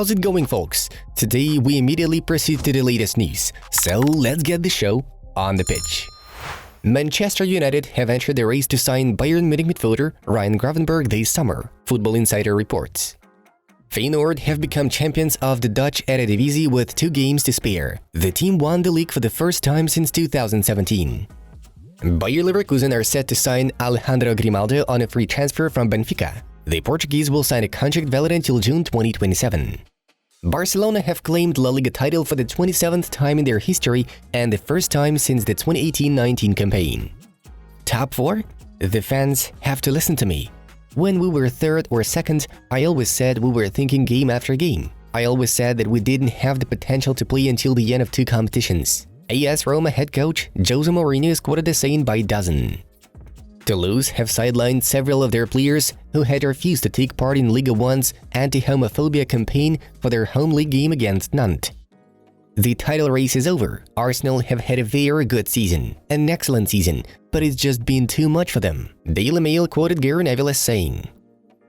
How's it going, folks? Today we immediately proceed to the latest news, so let's get the show on the pitch. Manchester United have entered the race to sign Bayern Munich midfielder Ryan Gravenberch this summer, Football Insider reports. Feyenoord have become champions of the Dutch Eredivisie with 2 games to spare. The team won the league for the first time since 2017. Bayer Leverkusen are set to sign Alejandro Grimaldo on a free transfer from Benfica. The Portuguese will sign a contract valid until June 2027. Barcelona have claimed La Liga title for the 27th time in their history and the first time since the 2018-19 campaign. Top 4? The fans have to listen to me. When we were third or second, I always said we were thinking game after game. I always said that we didn't have the potential to play until the end of 2 competitions. AS Roma head coach Jose Mourinho is quoted as saying by Dozen. Toulouse have sidelined several of their players who had refused to take part in Liga 1's anti-homophobia campaign for their home league game against Nantes. The title race is over. Arsenal have had a very good season, an excellent season, but it's just been too much for them. Daily Mail quoted Gary Neville as saying,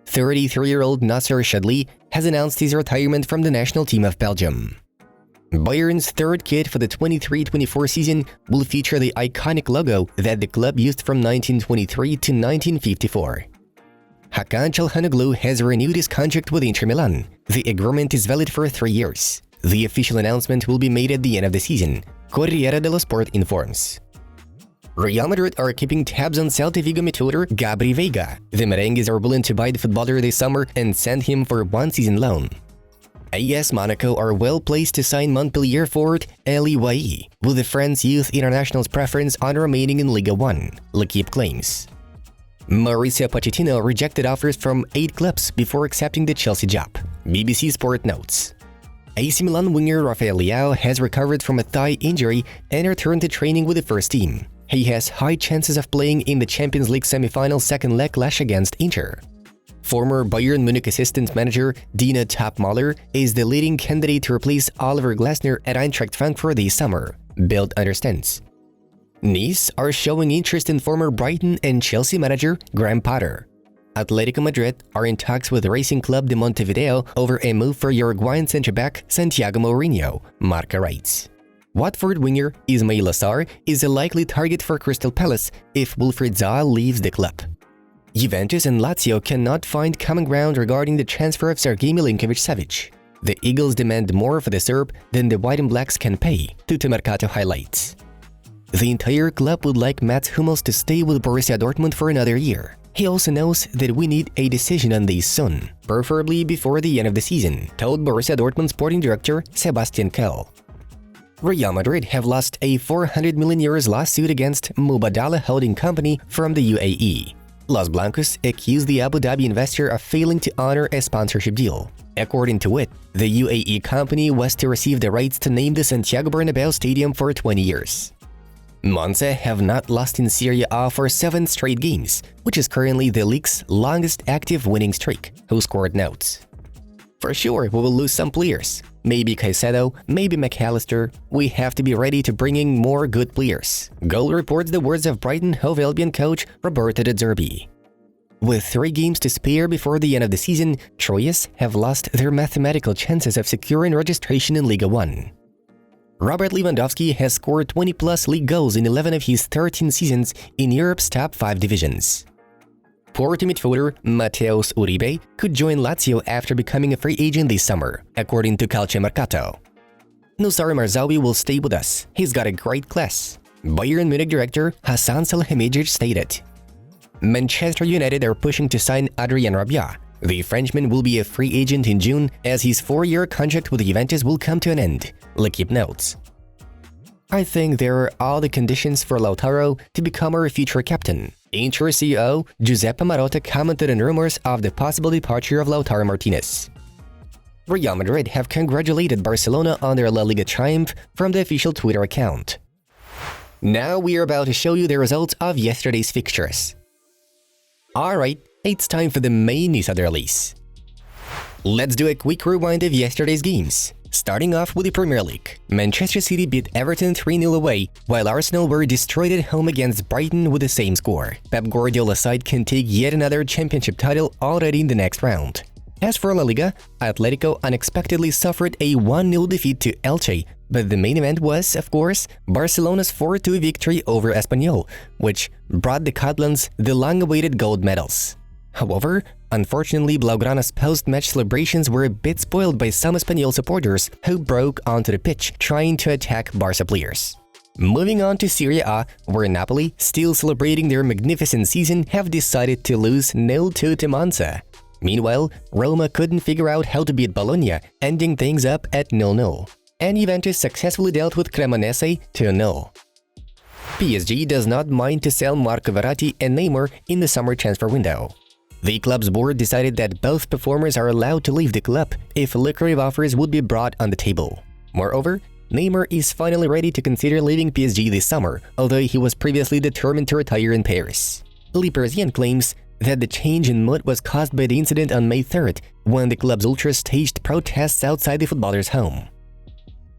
33-year-old Nasser Chadli has announced his retirement from the national team of Belgium. Bayern's third kit for the 23-24 season will feature the iconic logo that the club used from 1923 to 1954. Hakan Çalhanoğlu has renewed his contract with Inter Milan. The agreement is valid for 3 years. The official announcement will be made at the end of the season, Corriere dello Sport informs. Real Madrid are keeping tabs on Celta Vigo midfielder Gabri Veiga. The Merengues are willing to buy the footballer this summer and send him for a 1-season loan. AS Monaco are well placed to sign Montpellier forward Eli Wahi, with the France Youth International's preference on remaining in Liga 1, L'Equipe claims. Mauricio Pochettino rejected offers from 8 clubs before accepting the Chelsea job, BBC Sport notes. AC Milan winger Rafael Leao has recovered from a thigh injury and returned to training with the first team. He has high chances of playing in the Champions League semi-final second leg clash against Inter. Former Bayern Munich assistant manager Dina Topmöller is the leading candidate to replace Oliver Glasner at Eintracht Frankfurt this summer, Bild understands. Nice are showing interest in former Brighton and Chelsea manager Graham Potter. Atletico Madrid are in talks with Racing Club de Montevideo over a move for Uruguayan centre-back Santiago Mourinho, Marca writes. Watford winger Ismail Assar is a likely target for Crystal Palace if Wilfried Zaha leaves the club. Juventus and Lazio cannot find common ground regarding the transfer of Sergej Milinkovic-Savic. The Eagles demand more for the Serb than the White and Blacks can pay, Tuttomercato highlights. The entire club would like Mats Hummels to stay with Borussia Dortmund for another year. He also knows that we need a decision on this soon, preferably before the end of the season, told Borussia Dortmund sporting director Sebastian Kehl. Real Madrid have lost a €400 million lawsuit against Mubadala Holding Company from the UAE. Los Blancos accused the Abu Dhabi investor of failing to honor a sponsorship deal. According to it, the UAE company was to receive the rights to name the Santiago Bernabeu Stadium for 20 years. Monza have not lost in Serie A for 7 straight games, which is currently the league's longest active winning streak, Who Scored notes. For sure, we will lose some players. Maybe Caicedo, maybe Mac Allister. We have to be ready to bring in more good players. Goal reports the words of Brighton Hove Albion coach Roberto De Zerbi. With 3 games to spare before the end of the season, Troyes have lost their mathematical chances of securing registration in Liga 1. Robert Lewandowski has scored 20-plus league goals in 11 of his 13 seasons in Europe's top 5 divisions. Porto midfielder Mateus Uribe could join Lazio after becoming a free agent this summer, according to Calciomercato. Nusar Marzawi will stay with us. He's got a great class, Bayern Munich director Hassan Salihamidzic stated. Manchester United are pushing to sign Adrien Rabiot. The Frenchman will be a free agent in June as his 4-year contract with Juventus will come to an end, L'Equipe notes. I think there are all the conditions for Lautaro to become our future captain. Inter CEO Giuseppe Marotta commented on rumors of the possible departure of Lautaro Martinez. Real Madrid have congratulated Barcelona on their La Liga triumph from the official Twitter account. Now we are about to show you the results of yesterday's fixtures. Alright, it's time for the main news of the release. Let's do a quick rewind of yesterday's games. Starting off with the Premier League, Manchester City beat Everton 3-0 away, while Arsenal were destroyed at home against Brighton with the same score. Pep Guardiola's side can take yet another championship title already in the next round. As for La Liga, Atletico unexpectedly suffered a 1-0 defeat to Elche, but the main event was, of course, Barcelona's 4-2 victory over Espanyol, which brought the Catalans the long-awaited gold medals. However, unfortunately, Blaugrana's post-match celebrations were a bit spoiled by some Espanyol supporters who broke onto the pitch trying to attack Barca players. Moving on to Serie A, where Napoli, still celebrating their magnificent season, have decided to lose 0-2 to Monza. Meanwhile, Roma couldn't figure out how to beat Bologna, ending things up at 0-0. And Juventus successfully dealt with Cremonese 2-0. PSG does not mind to sell Marco Verratti and Neymar in the summer transfer window. The club's board decided that both performers are allowed to leave the club if lucrative offers would be brought on the table. Moreover, Neymar is finally ready to consider leaving PSG this summer, although he was previously determined to retire in Paris. Le Parisien claims that the change in mood was caused by the incident on May 3rd, when the club's ultras staged protests outside the footballer's home.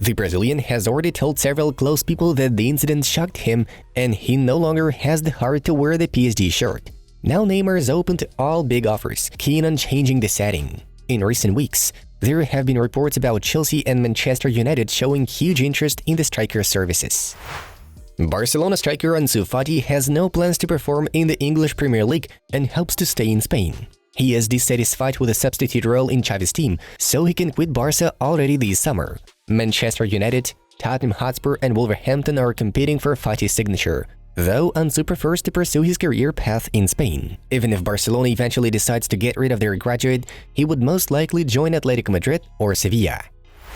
The Brazilian has already told several close people that the incident shocked him and he no longer has the heart to wear the PSG shirt. Now Neymar is open to all big offers, keen on changing the setting. In recent weeks, there have been reports about Chelsea and Manchester United showing huge interest in the striker's services. Barcelona striker Ansu Fati has no plans to perform in the English Premier League and hopes to stay in Spain. He is dissatisfied with a substitute role in Xavi's team, so he can quit Barca already this summer. Manchester United, Tottenham Hotspur and Wolverhampton are competing for Fati's signature, though Ansu prefers to pursue his career path in Spain. Even if Barcelona eventually decides to get rid of their graduate, he would most likely join Atletico Madrid or Sevilla.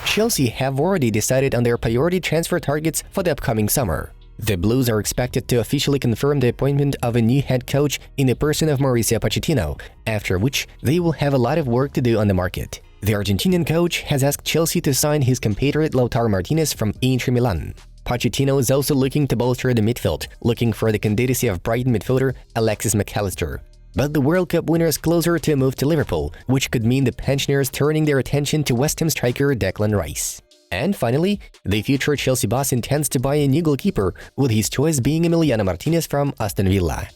Chelsea have already decided on their priority transfer targets for the upcoming summer. The Blues are expected to officially confirm the appointment of a new head coach in the person of Mauricio Pochettino, after which they will have a lot of work to do on the market. The Argentinian coach has asked Chelsea to sign his compatriot Lautaro Martinez from Inter Milan. Pochettino is also looking to bolster the midfield, looking for the candidacy of Brighton midfielder Alexis Mac Allister. But the World Cup winner is closer to a move to Liverpool, which could mean the pensioners turning their attention to West Ham striker Declan Rice. And finally, the future Chelsea boss intends to buy a new goalkeeper, with his choice being Emiliano Martinez from Aston Villa.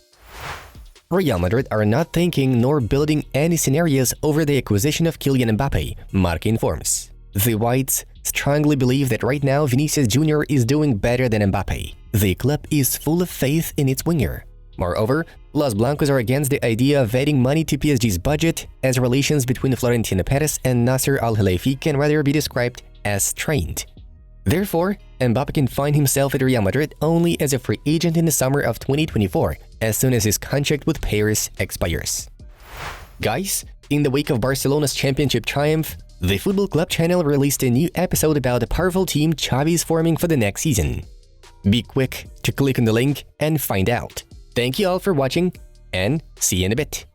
Real Madrid are not thinking nor building any scenarios over the acquisition of Kylian Mbappe, Marca informs. The Whites strongly believe that right now Vinicius Jr. is doing better than Mbappe. The club is full of faith in its winger. Moreover, Los Blancos are against the idea of adding money to PSG's budget, as relations between Florentino Perez and Nasser Al-Khelaifi can rather be described as strained. Therefore, Mbappe can find himself at Real Madrid only as a free agent in the summer of 2024, as soon as his contract with Paris expires. Guys, in the wake of Barcelona's championship triumph, the Football Club channel released a new episode about the powerful team Xavi is forming for the next season. Be quick to click on the link and find out. Thank you all for watching, and see you in a bit.